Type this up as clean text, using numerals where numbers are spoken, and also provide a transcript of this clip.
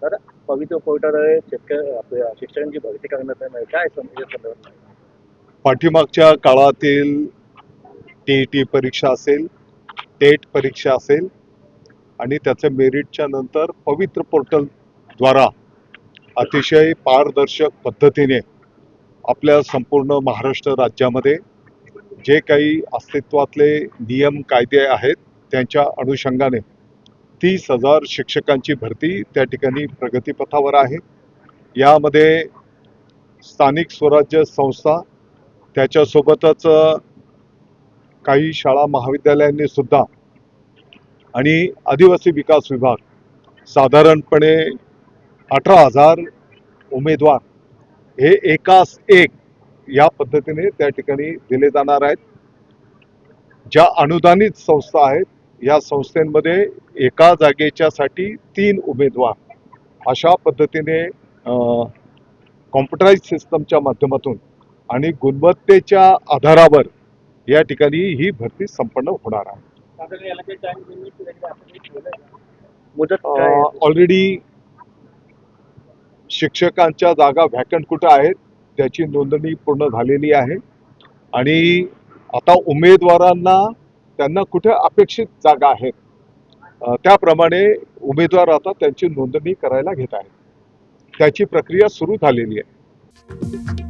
तर पवित्र पोर्टल शिक्षकांची भरती करण्यात नाही काय संदर्भात पाठीमागच्या काळातील टीईटी परीक्षा असेल, टेट परीक्षा असेल आणि त्याच्या मेरिटच्या नंतर पवित्र पोर्टल द्वारा अतिशय पारदर्शक पद्धतीने आपल्या संपूर्ण महाराष्ट्र राज्यामध्ये जे काही अस्तित्वातले नियम कायदे आहेत त्यांच्या अनुषंगाने 30,000 शिक्षकांची भरती त्या ठिकाणी प्रगतीपथावर आहे। यामध्ये स्थानिक स्वराज्य संस्था त्याच्यासोबतच काही शाळा महाविद्यालयांनी सुद्धा आणि आदिवासी विकास विभाग साधारणपणे 18,000 उमेदवार हे एकास एक या पद्धतीने त्या ठिकाणी दिले जाणार आहेत। ज्या अनुदानित संस्था आहेत या संस्थेमध्ये एका जागेच्यासाठी 3 उमेदवार अशा पद्धतीने कॉम्प्युटराइज सिस्टमच्या माध्यमातून आणि गुणवत्तेच्या आधारावर या ठिकाणी ही भरती संपन्न होणार आहे। ऑलरेडी शिक्षकांच्या जागा व्हॅकंट कुठे आहेत त्याची नोंदणी पूर्ण झालेली आहे आणि आता उमेदवारांना त्यांना कुठे अपेक्षित जागा आहेत त्याप्रमाणे उमेदवार आता त्यांची नोंदणी करायला घेत आहेत। त्याची प्रक्रिया सुरू झालेली आहे।